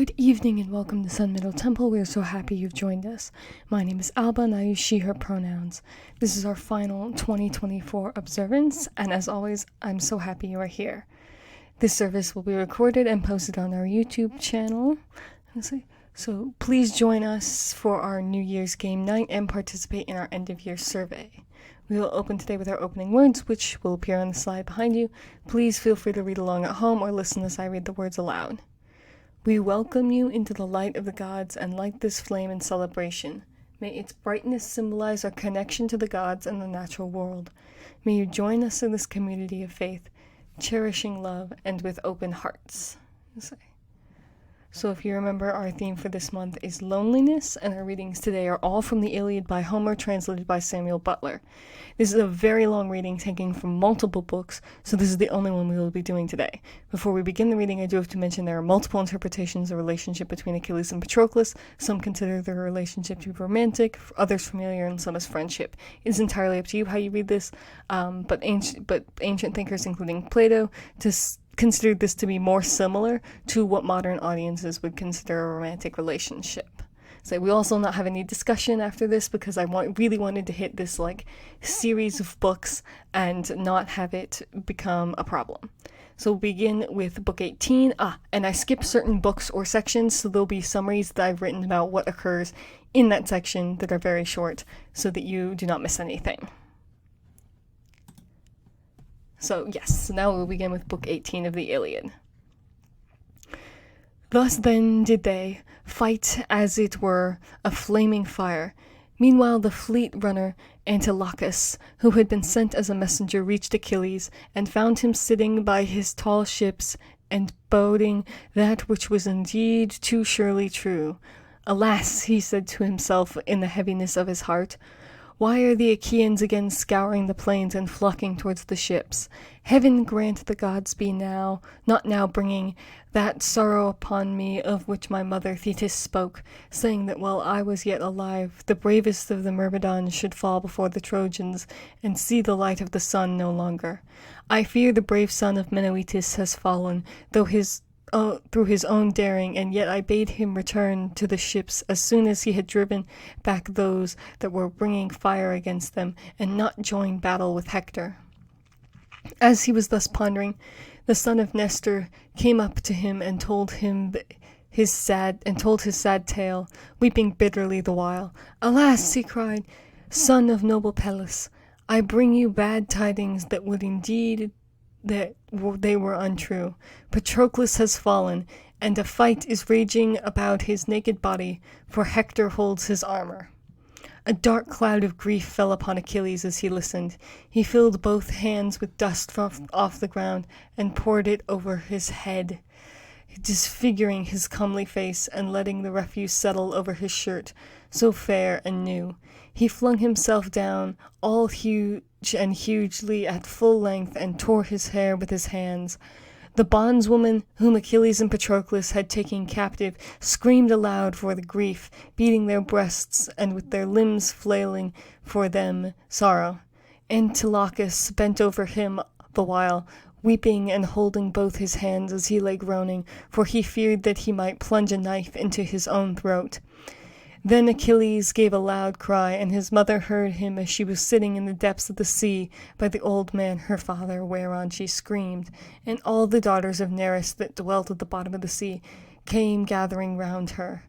Good evening and welcome to Sun Middle Temple. We are so happy you've joined us. My name is Alba and I use she, her pronouns. This is our final 2024 observance, and as always, I'm so happy you are here. This service will be recorded and posted on our YouTube channel. So please join us for our New Year's game night and participate in our end of year survey. We will open today with our opening words, which will appear on the slide behind you. Please feel free to read along at home or listen as I read the words aloud. We welcome you into the light of the gods and light this flame in celebration. May its brightness symbolize our connection to the gods and the natural world. May you join us in this community of faith, cherishing love and with open hearts. So if you remember, our theme for this month is loneliness, and our readings today are all from the Iliad by Homer, translated by Samuel Butler. This is a very long reading taken from multiple books, so this is the only one we will be doing today. Before we begin the reading, I do have to mention there are multiple interpretations of the relationship between Achilles and Patroclus. Some consider their relationship to be romantic, others familiar, and some as friendship. It is entirely up to you how you read this, but ancient thinkers, including Plato, considered this to be more similar to what modern audiences would consider a romantic relationship. So we also not have any discussion after this because I really wanted to hit this series of books and not have it become a problem. So we'll begin with book 18. And I skipped certain books or sections, so there'll be summaries that I've written about what occurs in that section that are very short so that you do not miss anything. So yes, now we'll begin with book 18 of the Iliad. Thus then did they fight as it were a flaming fire. Meanwhile the fleet runner Antilochus, who had been sent as a messenger, reached Achilles, and found him sitting by his tall ships, and boding that which was indeed too surely true. Alas, he said to himself in the heaviness of his heart, why are the Achaeans again scouring the plains and flocking towards the ships? Heaven grant the gods be not now bringing that sorrow upon me of which my mother Thetis spoke, saying that while I was yet alive, the bravest of the Myrmidons should fall before the Trojans and see the light of the sun no longer. I fear the brave son of Menoetes has fallen, through his own daring, and yet I bade him return to the ships as soon as he had driven back those that were bringing fire against them, and not join battle with Hector. As he was thus pondering, the son of Nestor came up to him and told his sad tale, weeping bitterly the while. Alas, he cried, son of noble Pallas, I bring you bad tidings that would indeed that they were untrue. Patroclus has fallen, and a fight is raging about his naked body, for Hector holds his armor. A dark cloud of grief fell upon Achilles as he listened. He filled both hands with dust off the ground and poured it over his head, disfiguring his comely face and letting the refuse settle over his shirt, so fair and new. He flung himself down, all huge and hugely at full length, and tore his hair with his hands. The bondswoman whom Achilles and Patroclus had taken captive screamed aloud for the grief, beating their breasts and with their limbs flailing for them sorrow. Antilochus bent over him the while, weeping and holding both his hands as he lay groaning, for he feared that he might plunge a knife into his own throat. Then Achilles gave a loud cry, and his mother heard him as she was sitting in the depths of the sea by the old man her father, whereon she screamed, and all the daughters of Nereus that dwelt at the bottom of the sea came gathering round her.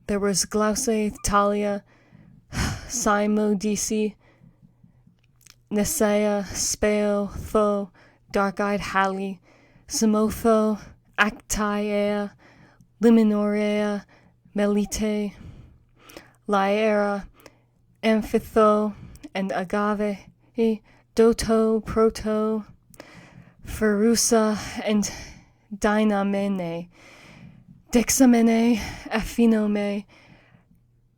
There was Glauce, Thalia, Cymodece, Nesaea, Speo, Tho, dark-eyed Hali, Samotho, Actaea, Limenorea, Melite, Lyra, Amphitho, and Agave, Doto, Proto, Pherusa, and Dynamene, Dexamene, Aphinome,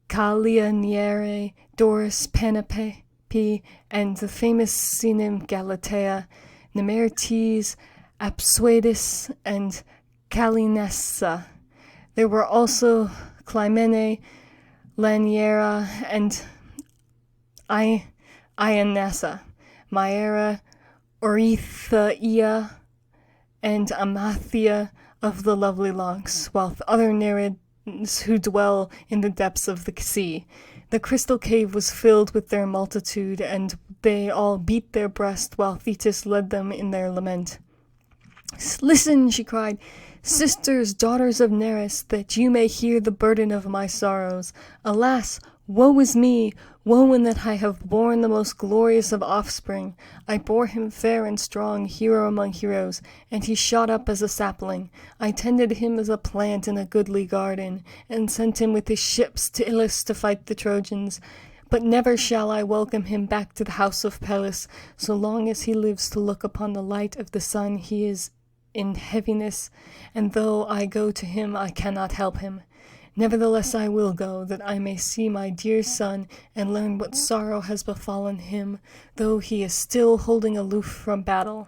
Callianiere, Doris, Panope, and the famous Sinem Galatea, Nemertes, Apsuedis, and Calinessa. There were also Clymene, Laniera, and Ionessa, Myera, Oreithaia, and Amathia, of the lovely locks, whilst other Nereids who dwell in the depths of the sea. The crystal cave was filled with their multitude, and they all beat their breast while Thetis led them in their lament. "Listen," she cried, "sisters, daughters of Nereus, that you may hear the burden of my sorrows. Alas, woe is me! Woe in that I have borne the most glorious of offspring. I bore him fair and strong, hero among heroes, and he shot up as a sapling. I tended him as a plant in a goodly garden, and sent him with his ships to Ilus to fight the Trojans. But never shall I welcome him back to the house of Peleus. So long as he lives to look upon the light of the sun, he is in heaviness, and though I go to him, I cannot help him. Nevertheless I will go, that I may see my dear son, and learn what sorrow has befallen him, though he is still holding aloof from battle."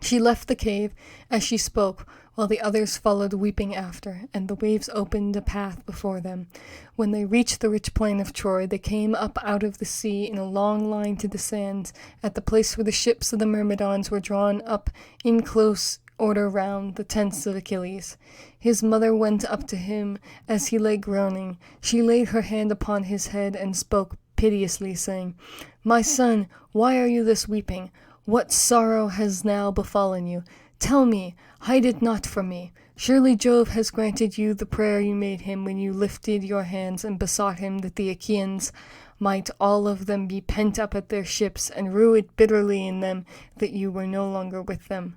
She left the cave as she spoke, while the others followed weeping after, and the waves opened a path before them. When they reached the rich plain of Troy, they came up out of the sea in a long line to the sands, at the place where the ships of the Myrmidons were drawn up in close order round the tents of Achilles. His mother went up to him as he lay groaning. She laid her hand upon his head and spoke piteously, saying, "My son, why are you thus weeping? What sorrow has now befallen you? Tell me, hide it not from me. Surely Jove has granted you the prayer you made him when you lifted your hands and besought him that the Achaeans might all of them be pent up at their ships, and rue it bitterly in them that you were no longer with them."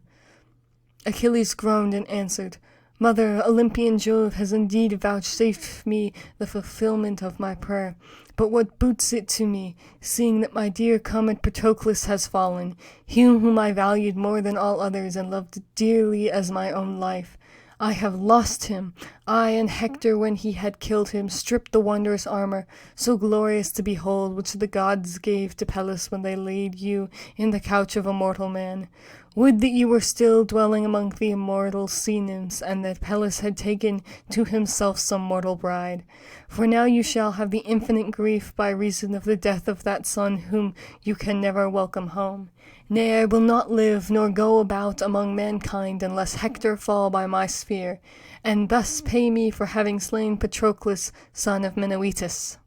Achilles groaned and answered, "Mother, Olympian Jove has indeed vouchsafed me the fulfillment of my prayer. But what boots it to me, seeing that my dear comrade Patroclus has fallen, he whom I valued more than all others and loved dearly as my own life? I have lost him. I and Hector, when he had killed him, stripped the wondrous armor, so glorious to behold, which the gods gave to Peleus when they laid you in the couch of a mortal man. Would that you were still dwelling among the immortal sea nymphs, and that Peleus had taken to himself some mortal bride. For now you shall have the infinite grief by reason of the death of that son whom you can never welcome home. Nay, I will not live, nor go about among mankind, unless Hector fall by my spear, and thus pay me for having slain Patroclus, son of Menœtius."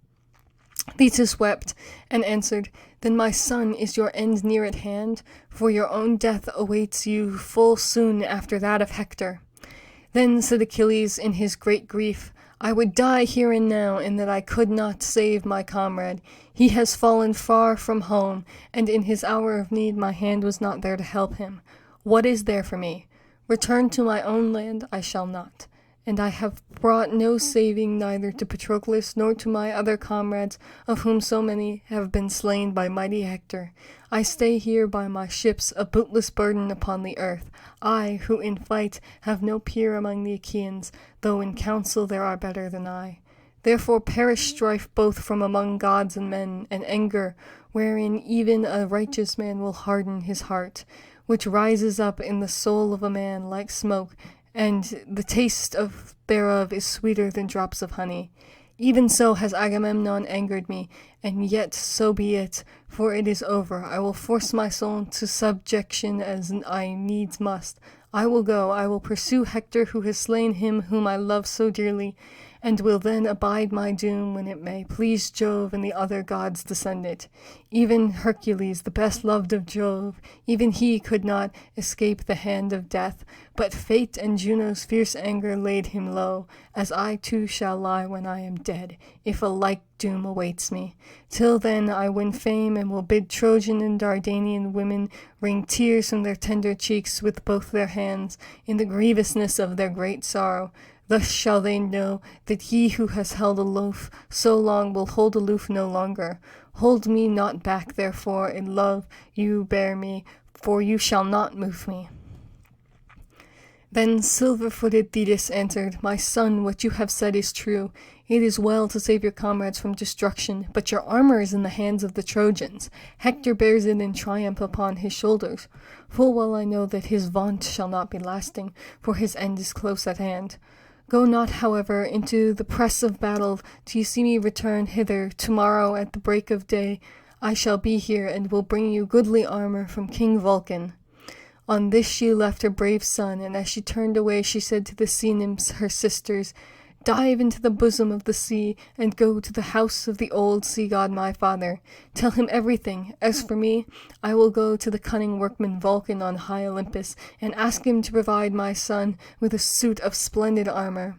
Thetis wept, and answered, "Then, my son, is your end near at hand? For your own death awaits you full soon after that of Hector." Then said Achilles in his great grief, "I would die here and now, in that I could not save my comrade. He has fallen far from home, and in his hour of need my hand was not there to help him. What is there for me? Return to my own land I shall not. And I have brought no saving neither to Patroclus nor to my other comrades, of whom so many have been slain by mighty Hector. I stay here by my ships, a bootless burden upon the earth, I, who in fight have no peer among the Achaeans, though in council there are better than I. Therefore perish strife both from among gods and men, and anger, wherein even a righteous man will harden his heart, which rises up in the soul of a man like smoke, and the taste thereof is sweeter than drops of honey. Even so has Agamemnon angered me, and yet so be it, for it is over. I will force my soul to subjection as I needs must. I will go, I will pursue Hector who has slain him whom I love so dearly, and will then abide my doom when it may please Jove and the other gods to send it. Even Hercules, the best loved of Jove, even he could not escape the hand of death, but fate and Juno's fierce anger laid him low, as I too shall lie when I am dead, if a like doom awaits me. Till then I win fame, and will bid Trojan and Dardanian women wring tears from their tender cheeks with both their hands, in the grievousness of their great sorrow. Thus shall they know that he who has held aloof so long will hold aloof no longer. Hold me not back, therefore, in love you bear me, for you shall not move me." Then silver-footed Thetis answered, "My son, what you have said is true. It is well to save your comrades from destruction, but your armor is in the hands of the Trojans. Hector bears it in triumph upon his shoulders. Full well I know that his vaunt shall not be lasting, for his end is close at hand. Go not, however, into the press of battle till you see me return hither. Tomorrow at the break of day I shall be here, and will bring you goodly armor from King Vulcan." On this she left her brave son, and as she turned away she said to the sea nymphs, her sisters, "Dive into the bosom of the sea, and go to the house of the old sea god my father. Tell him everything. As for me, I will go to the cunning workman Vulcan on high Olympus, and ask him to provide my son with a suit of splendid armor."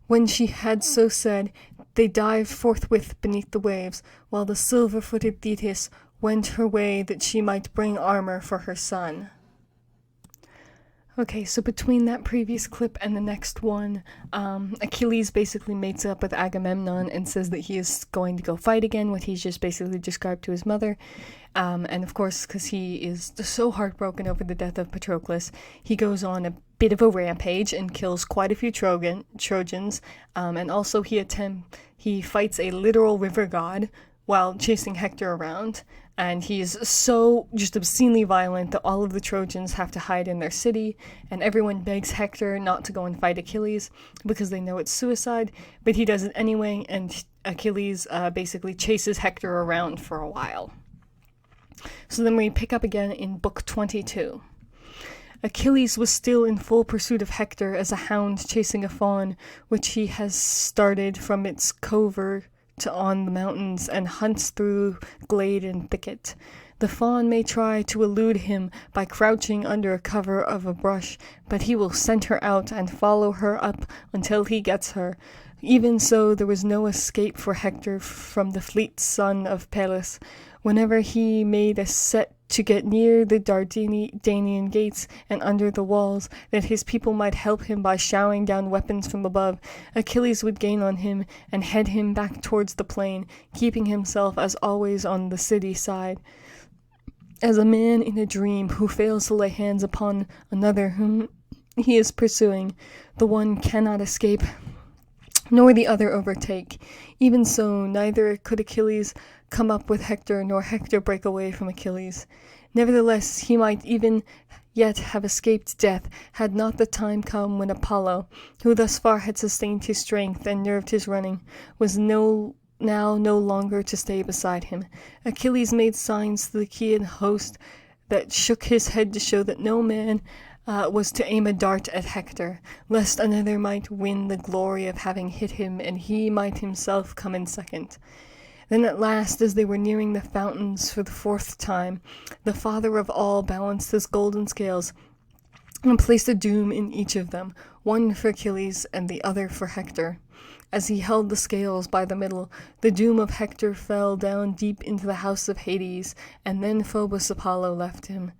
When she had so said, they dived forthwith beneath the waves, while the silver-footed Thetis went her way that she might bring armor for her son. Okay, so between that previous clip and the next one, Achilles basically mates up with Agamemnon and says that he is going to go fight again, what he's just basically described to his mother. And of course, because he is so heartbroken over the death of Patroclus, he goes on a bit of a rampage and kills quite a few Trojans. And also he fights a literal river god while chasing Hector around. And he is so just obscenely violent that all of the Trojans have to hide in their city, and everyone begs Hector not to go and fight Achilles because they know it's suicide, but he does it anyway, and Achilles basically chases Hector around for a while. So then we pick up again in Book 22. Achilles was still in full pursuit of Hector as a hound chasing a fawn, which he has started from its covert on the mountains and hunts through glade and thicket. The fawn may try to elude him by crouching under a cover of a brush, but he will scent her out and follow her up until he gets her. Even so, there was no escape for Hector from the fleet son of Peleus. Whenever he made a set to get near the Dardanian gates and under the walls, that his people might help him by showering down weapons from above, Achilles would gain on him and head him back towards the plain, keeping himself as always on the city side. As a man in a dream who fails to lay hands upon another whom he is pursuing, the one cannot escape, nor the other overtake. Even so, neither could Achilles come up with Hector, nor Hector break away from Achilles. Nevertheless, he might even yet have escaped death, had not the time come when Apollo, who thus far had sustained his strength and nerved his running, was now no longer to stay beside him. Achilles made signs to the Achaean host that shook his head to show that no man was to aim a dart at Hector, lest another might win the glory of having hit him, and he might himself come in second. Then at last, as they were nearing the fountains for the fourth time, the father of all balanced his golden scales and placed a doom in each of them, one for Achilles and the other for Hector. As he held the scales by the middle, the doom of Hector fell down deep into the house of Hades, and then Phobos Apollo left him.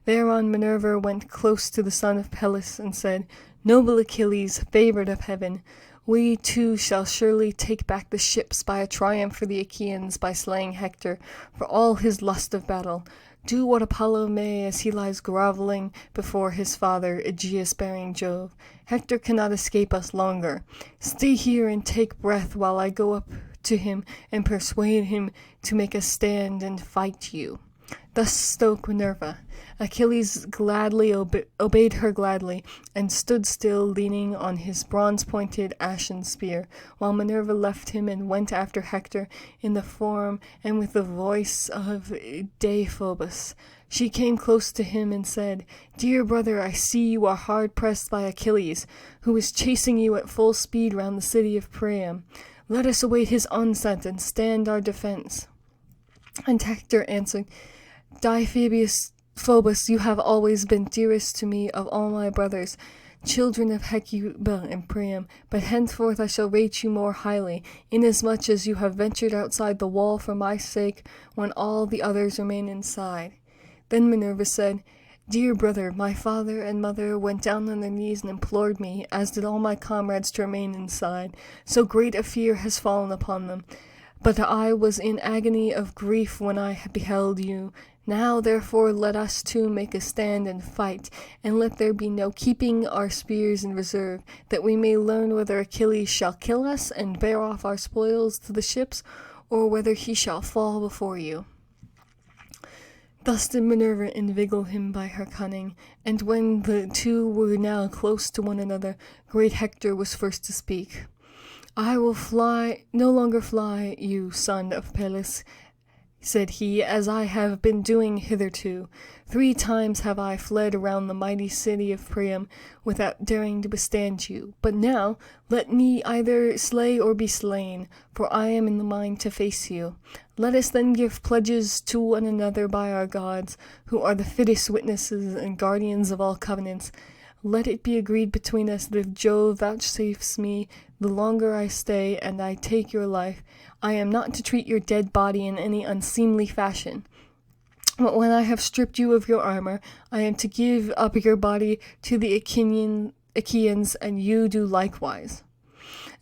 Thereon Minerva went close to the son of Peleus and said, "Noble Achilles, favored of heaven, we too shall surely take back the ships by a triumph for the Achaeans by slaying Hector for all his lust of battle. Do what Apollo may as he lies groveling before his father, Aegeus-bearing Jove. Hector cannot escape us longer. Stay here and take breath while I go up to him and persuade him to make a stand and fight you." Thus spoke Minerva. Achilles gladly obeyed her gladly, and stood still leaning on his bronze-pointed ashen spear, while Minerva left him and went after Hector in the form and with the voice of Deiphobus. She came close to him and said, "Dear brother, I see you are hard pressed by Achilles, who is chasing you at full speed round the city of Priam. Let us await his onset and stand our defense." And Hector answered, "Phobos, you have always been dearest to me of all my brothers, children of Hecuba and Priam, but henceforth I shall rate you more highly, inasmuch as you have ventured outside the wall for my sake, when all the others remain inside." Then Minerva said, "Dear brother, my father and mother went down on their knees and implored me, as did all my comrades, to remain inside. So great a fear has fallen upon them. But I was in agony of grief when I beheld you. Now, therefore, let us two make a stand and fight, and let there be no keeping our spears in reserve, that we may learn whether Achilles shall kill us and bear off our spoils to the ships, or whether he shall fall before you." Thus did Minerva inveigle him by her cunning, and when the two were now close to one another, great Hector was first to speak. "I will no longer fly, you son of Peleus. said he, as I have been doing hitherto. 3 times have I fled around the mighty city of Priam without daring to withstand you. But now let me either slay or be slain, for I am in the mind to face you. Let us then give pledges to one another by our gods, who are the fittest witnesses and guardians of all covenants. Let it be agreed between us that if Jove vouchsafes me the longer I stay, and I take your life, I am not to treat your dead body in any unseemly fashion. But when I have stripped you of your armor, I am to give up your body to the Achaeans, and you do likewise.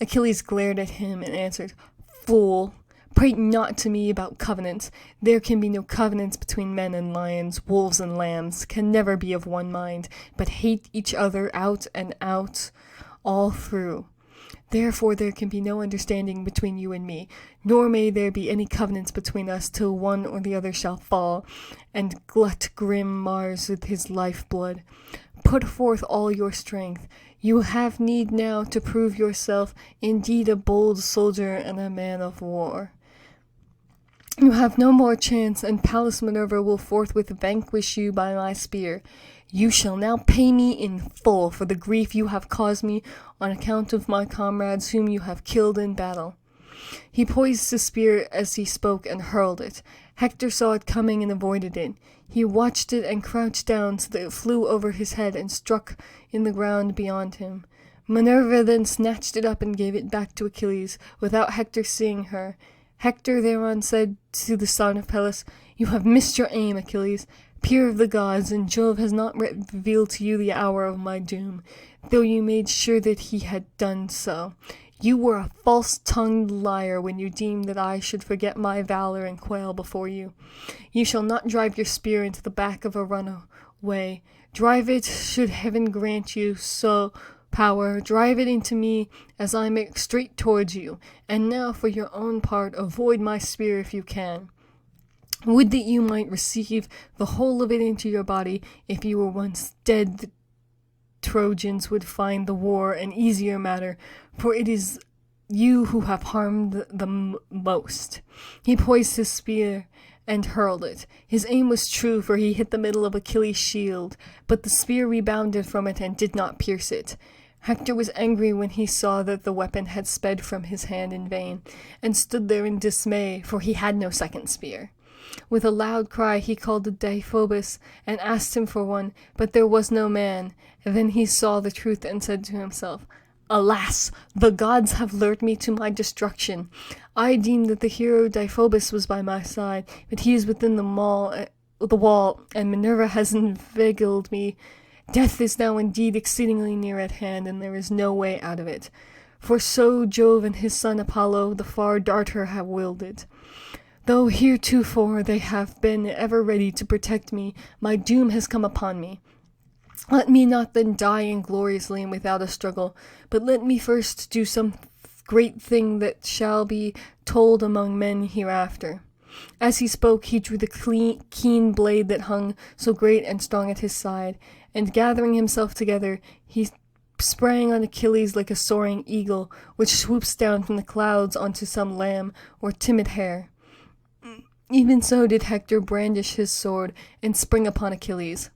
Achilles glared at him and answered, Fool! Prate not to me about covenants. There can be no covenants between men and lions, wolves and lambs, can never be of one mind, but hate each other out and out, all through. Therefore there can be no understanding between you and me, nor may there be any covenants between us till one or the other shall fall, and glut grim Mars with his life-blood. Put forth all your strength. You have need now to prove yourself indeed a bold soldier and a man of war. You have no more chance, and Pallas Minerva will forthwith vanquish you by my spear. You shall now pay me in full for the grief you have caused me on account of my comrades whom you have killed in battle. He poised his spear as he spoke and hurled it. Hector saw it coming and avoided it. He watched it and crouched down so that it flew over his head and struck in the ground beyond him. Minerva then snatched it up and gave it back to Achilles, without Hector seeing her. Hector thereon said to the son of Peleus, You have missed your aim, Achilles. Peer of the gods, and Jove has not revealed to you the hour of my doom, though you made sure that he had done so. You were a false-tongued liar when you deemed that I should forget my valor and quail before you. You shall not drive your spear into the back of a runaway. Drive it, should heaven grant you so power, drive it into me as I make straight towards you. And now, for your own part, avoid my spear if you can. Would that you might receive the whole of it into your body. If you were once dead, the Trojans would find the war an easier matter, for it is you who have harmed the most. He poised his spear and hurled it. His aim was true, for he hit the middle of Achilles' shield, but the spear rebounded from it and did not pierce it. Hector was angry when he saw that the weapon had sped from his hand in vain, and stood there in dismay, for he had no second spear. With a loud cry he called to Deiphobus and asked him for one, but there was no man. And then he saw the truth and said to himself, Alas, the gods have lured me to my destruction. I deemed that the hero Deiphobus was by my side, but he is within the wall, and Minerva has inveigled me. Death is now indeed exceedingly near at hand, and there is no way out of it. For so Jove and his son Apollo, the far darter, have willed it. Though heretofore they have been ever ready to protect me, my doom has come upon me. Let me not then die ingloriously and without a struggle, but let me first do some great thing that shall be told among men hereafter. As he spoke, he drew the keen blade that hung so great and strong at his side, and gathering himself together, he sprang on Achilles like a soaring eagle, which swoops down from the clouds onto some lamb or timid hare. Even so did Hector brandish his sword and spring upon Achilles.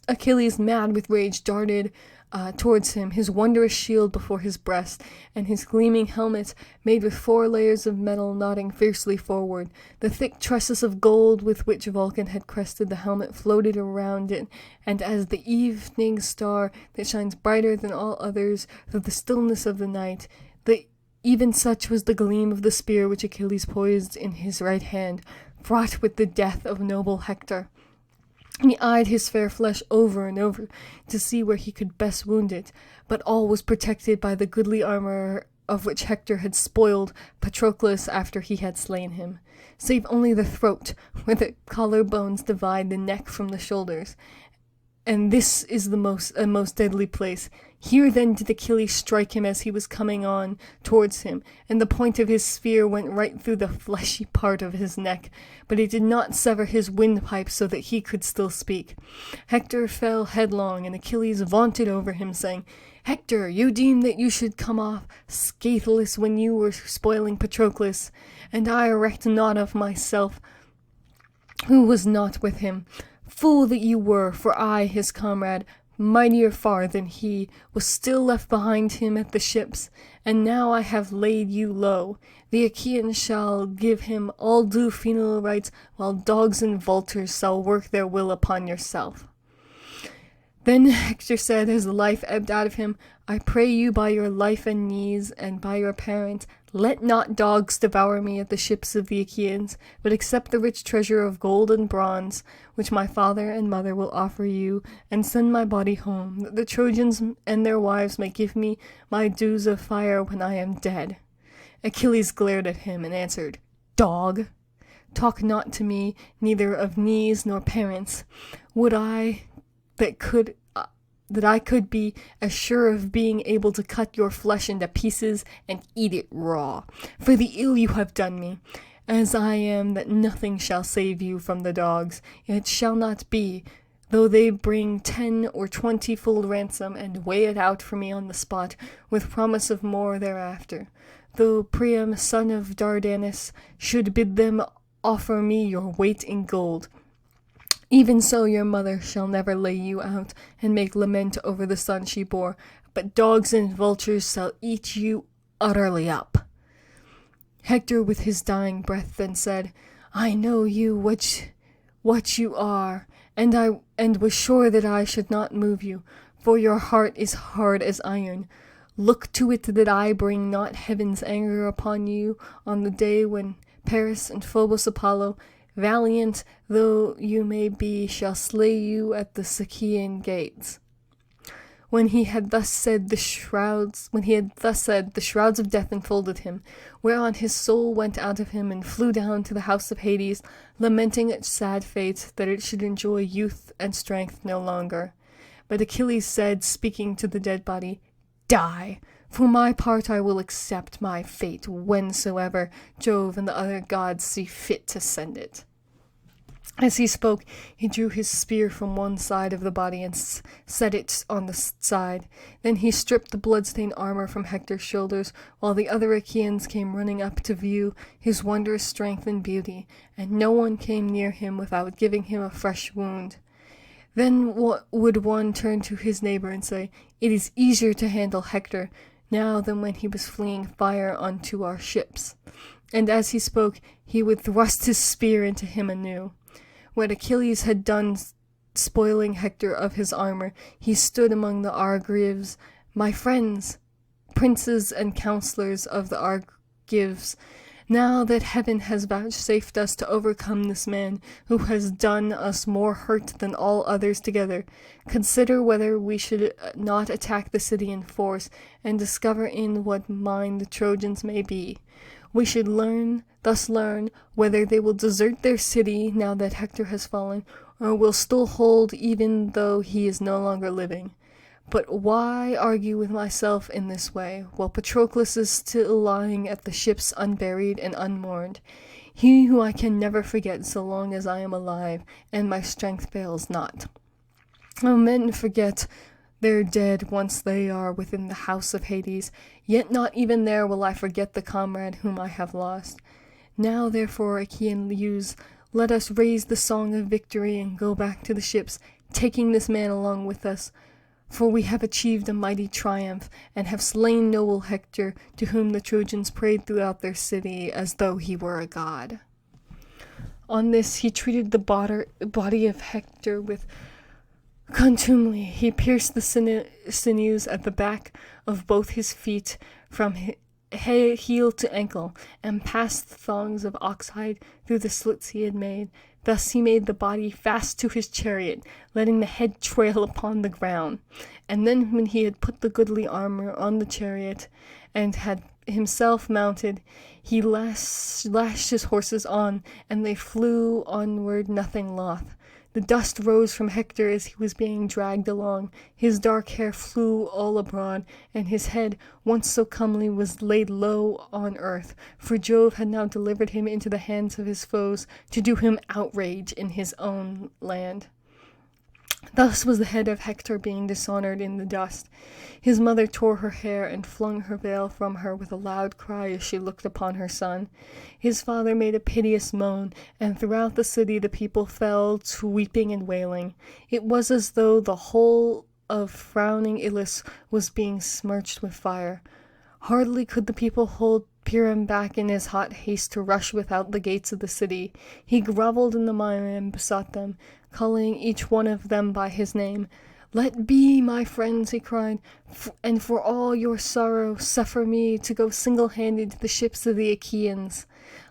Achilles, mad with rage, darted towards him, his wondrous shield before his breast, and his gleaming helmet, made with 4 layers of metal, nodding fiercely forward. The thick tresses of gold with which Vulcan had crested the helmet floated around it, and as the evening star that shines brighter than all others through the stillness of the night, even such was the gleam of the spear which Achilles poised in his right hand, fraught with the death of noble Hector. He eyed his fair flesh over and over to see where he could best wound it, but all was protected by the goodly armor of which Hector had spoiled Patroclus after he had slain him, save only the throat, where the collar bones divide the neck from the shoulders. And this is the most deadly place. Here then did Achilles strike him as he was coming on towards him, and the point of his spear went right through the fleshy part of his neck, but it did not sever his windpipe so that he could still speak. Hector fell headlong, and Achilles vaunted over him, saying, Hector, you deemed that you should come off scatheless when you were spoiling Patroclus, and I recked not of myself, who was not with him. Fool that you were, for I, his comrade, mightier far than he, was still left behind him at the ships, and now I have laid you low. The Achaeans shall give him all due funeral rites, while dogs and vultures shall work their will upon yourself. Then Hector said, as the life ebbed out of him, I pray you by your life and knees, and by your parents, let not dogs devour me at the ships of the Achaeans, but accept the rich treasure of gold and bronze, which my father and mother will offer you, and send my body home, that the Trojans and their wives may give me my dues of fire when I am dead. Achilles glared at him and answered, Dog, talk not to me neither of knees nor parents. Would I that I could be as sure of being able to cut your flesh into pieces and eat it raw, for the ill you have done me, as I am that nothing shall save you from the dogs. It shall not be, though they bring 10 or 20-fold ransom and weigh it out for me on the spot, with promise of more thereafter. Though Priam, son of Dardanus, should bid them offer me your weight in gold, even so your mother shall never lay you out and make lament over the son she bore, but dogs and vultures shall eat you utterly up. Hector with his dying breath then said, I know you what you are, and was sure that I should not move you, for your heart is hard as iron. Look to it that I bring not heaven's anger upon you on the day when Paris and Phobos Apollo, valiant though you may be, shall slay you at the Sacaean gates. When he had thus said, the shrouds of death enfolded him, whereon his soul went out of him and flew down to the house of Hades, lamenting its sad fate that it should enjoy youth and strength no longer. But Achilles said, speaking to the dead body, Die! For my part I will accept my fate whensoever Jove and the other gods see fit to send it. As he spoke, he drew his spear from one side of the body and set it on the side. Then he stripped the blood-stained armor from Hector's shoulders, while the other Achaeans came running up to view his wondrous strength and beauty, and no one came near him without giving him a fresh wound. Then would one turn to his neighbor and say, It is easier to handle Hector now than when he was fleeing fire onto our ships. And as he spoke, he would thrust his spear into him anew. When Achilles had done spoiling Hector of his armor, he stood among the Argives. My friends, princes and counselors of the Argives, now that heaven has vouchsafed us to overcome this man, who has done us more hurt than all others together, consider whether we should not attack the city in force, and discover in what mind the Trojans may be. We should thus learn whether they will desert their city now that Hector has fallen, or will still hold even though he is no longer living. But why argue with myself in this way, while Patroclus is still lying at the ships unburied and unmourned, he who I can never forget so long as I am alive, and my strength fails not? Oh, men forget their dead once they are within the house of Hades, yet not even there will I forget the comrade whom I have lost. Now therefore, Achaean youths, let us raise the song of victory and go back to the ships, taking this man along with us. For we have achieved a mighty triumph, and have slain noble Hector, to whom the Trojans prayed throughout their city as though he were a god. On this he treated the body of Hector with contumely. He pierced the sinews at the back of both his feet from heel to ankle, and passed the thongs of oxhide through the slits he had made. Thus he made the body fast to his chariot, letting the head trail upon the ground. And then when he had put the goodly armor on the chariot, and had himself mounted, he lashed his horses on, and they flew onward nothing loth. The dust rose from Hector as he was being dragged along. His dark hair flew all abroad, and his head, once so comely, was laid low on earth, for Jove had now delivered him into the hands of his foes, to do him outrage in his own land. Thus was the head of Hector being dishonored in the dust. His mother tore her hair and flung her veil from her with a loud cry as she looked upon her son. His father made a piteous moan, and throughout the city the people fell to weeping and wailing. It was as though the whole of frowning Ilus was being smirched with fire. Hardly could the people hold Pyrrhon back in his hot haste to rush without the gates of the city. He grovelled in the mire and besought them, calling each one of them by his name. "Let be, my friends," he cried, "and for all your sorrow suffer me to go single-handed to the ships of the Achaeans.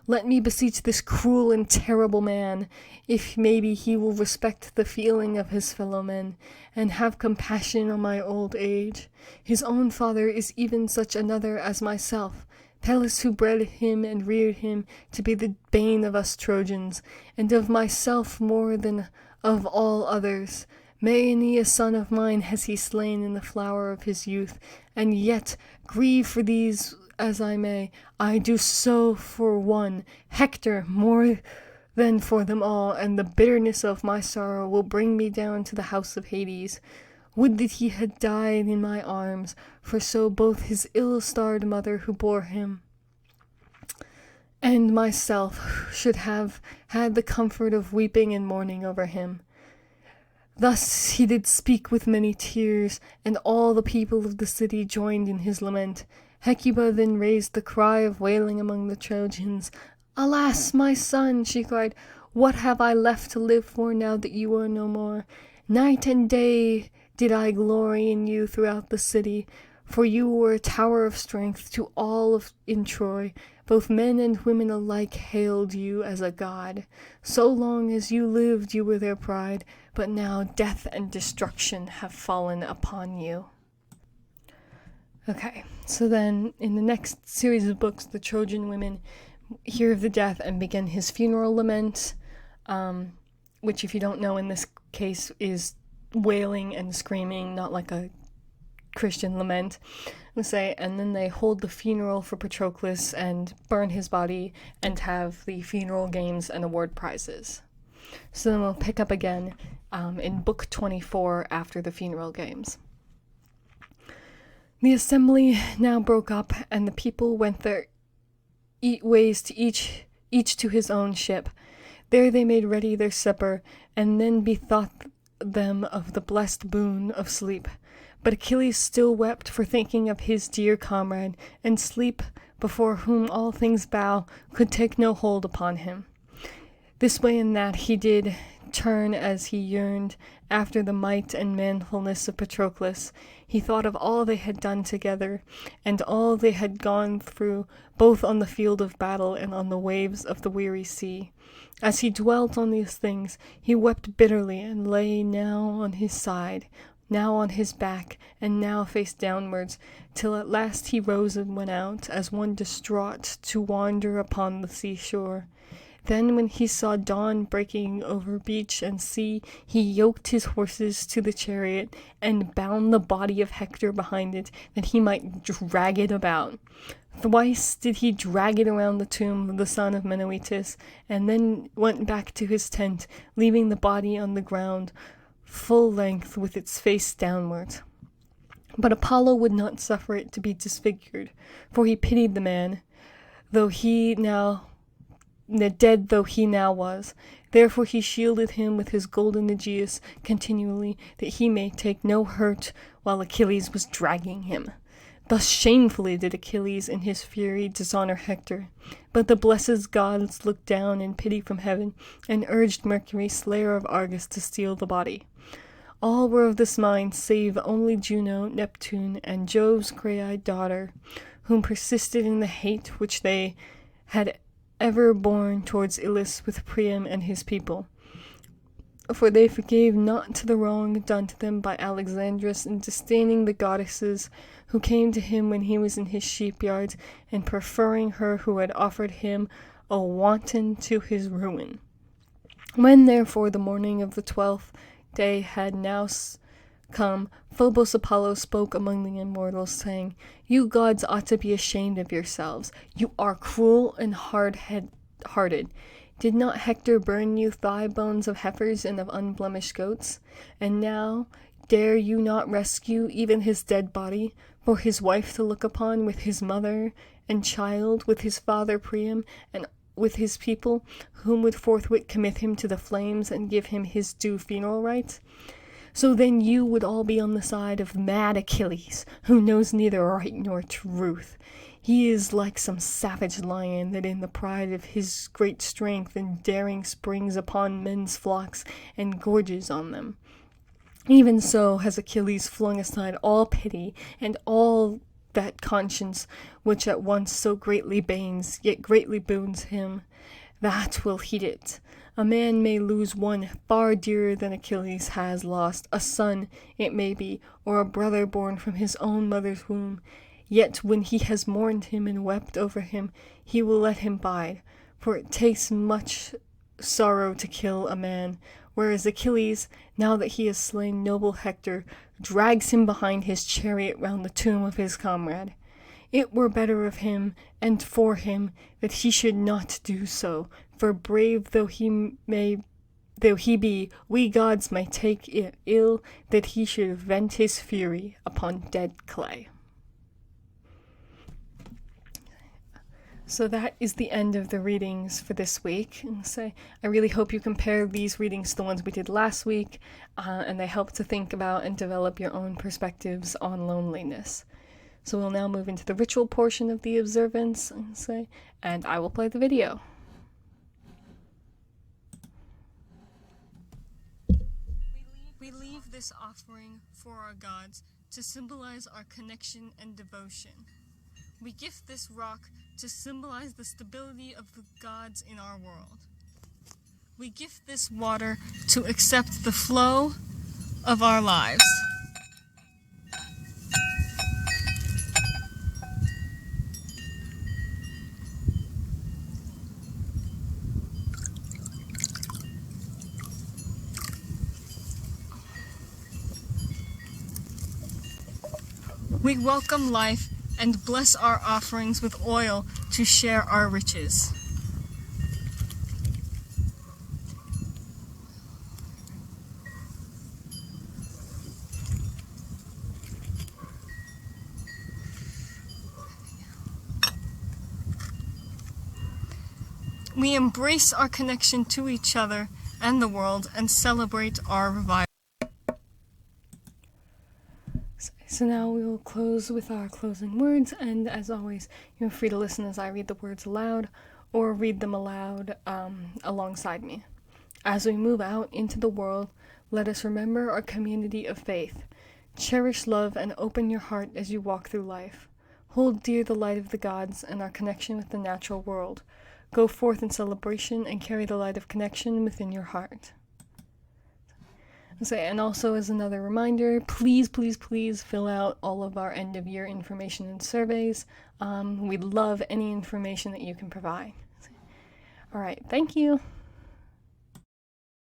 Let me beseech this cruel and terrible man, if maybe he will respect the feeling of his fellow men, and have compassion on my old age. His own father is even such another as myself, Pallas, who bred him and reared him to be the bane of us Trojans, and of myself more than of all others. Many a son of mine has he slain in the flower of his youth, and yet, grieve for these as I may, I do so for one, Hector, more than for them all, and the bitterness of my sorrow will bring me down to the house of Hades. Would that he had died in my arms, for so both his ill-starred mother who bore him and myself should have had the comfort of weeping and mourning over him." Thus he did speak with many tears, and all the people of the city joined in his lament. Hecuba then raised the cry of wailing among the Trojans. "Alas, my son," she cried, "what have I left to live for now that you are no more? Night and day did I glory in you throughout the city, for you were a tower of strength to all in Troy. Both men and women alike hailed you as a god. So long as you lived, you were their pride, but now death and destruction have fallen upon you." Okay, so then in the next series of books, the Trojan women hear of the death and begin his funeral lament, which, if you don't know, in this case is wailing and screaming, not like a Christian lament. And then they hold the funeral for Patroclus and burn his body and have the funeral games and award prizes. So then we'll pick up again in book 24 after the funeral games. The assembly now broke up, and the people went their ways to each to his own ship. There they made ready their supper, and then bethought them of the blessed boon of sleep. But Achilles still wept for thinking of his dear comrade, and sleep, before whom all things bow, could take no hold upon him. This way and that he did turn as he yearned after the might and manfulness of Patroclus. He thought of all they had done together, and all they had gone through, both on the field of battle and on the waves of the weary sea. As he dwelt on these things, he wept bitterly, and lay now on his side, now on his back, and now face downwards, till at last he rose and went out, as one distraught, to wander upon the seashore. Then when he saw dawn breaking over beach and sea, he yoked his horses to the chariot, and bound the body of Hector behind it, that he might drag it about. Thrice did he drag it around the tomb of the son of Menoetus, and then went back to his tent, leaving the body on the ground, full length, with its face downward. But Apollo would not suffer it to be disfigured, for he pitied the man, dead though he now was. Therefore he shielded him with his golden Aegeus continually, that he may take no hurt while Achilles was dragging him. Thus shamefully did Achilles in his fury dishonor Hector. But the blessed gods looked down in pity from heaven, and urged Mercury, slayer of Argus, to steal the body. All were of this mind, save only Juno, Neptune, and Jove's grey-eyed daughter, whom persisted in the hate which they had ever borne towards Ilus with Priam and his people. For they forgave not to the wrong done to them by Alexandrus in disdaining the goddesses who came to him when he was in his sheepyards, and preferring her who had offered him a wanton to his ruin. When therefore the morning of the 12th day had now come, Phobos Apollo spoke among the immortals, saying, "You gods ought to be ashamed of yourselves. You are cruel and hard-hearted. Did not Hector burn you thigh bones of heifers and of unblemished goats? And now dare you not rescue even his dead body, for his wife to look upon, with his mother and child, with his father Priam, and with his people, whom would forthwith commit him to the flames and give him his due funeral rites? So then you would all be on the side of mad Achilles, who knows neither right nor truth. He is like some savage lion that in the pride of his great strength and daring springs upon men's flocks and gorges on them. Even so has Achilles flung aside all pity and all that conscience which at once so greatly banes, yet greatly boons him. That will heed it. A man may lose one far dearer than Achilles has lost, a son, it may be, or a brother born from his own mother's womb. Yet when he has mourned him and wept over him, he will let him bide, for it takes much sorrow to kill a man, whereas Achilles, now that he has slain noble Hector, drags him behind his chariot round the tomb of his comrade. It were better of him, and for him, that he should not do so, for brave though he be, we gods may take it ill that he should vent his fury upon dead clay. So that is the end of the readings for this week. And so I really hope you compare these readings to the ones we did last week, and they help to think about and develop your own perspectives on loneliness. So we'll now move into the ritual portion of the observance, and I will play the video. We leave this offering for our gods to symbolize our connection and devotion. We gift this rock to symbolize the stability of the gods in our world. We gift this water to accept the flow of our lives. We welcome life and bless our offerings with oil to share our riches. We embrace our connection to each other and the world and celebrate our revival. So now we will close with our closing words, and as always, you're free to listen as I read the words aloud or read them aloud alongside me. As we move out into the world, let us remember our community of faith. Cherish love and open your heart as you walk through life. Hold dear the light of the gods and our connection with the natural world. Go forth in celebration and carry the light of connection within your heart. And also as another reminder, please fill out all of our end of year information and surveys. We'd love any information that you can provide. All right, thank you.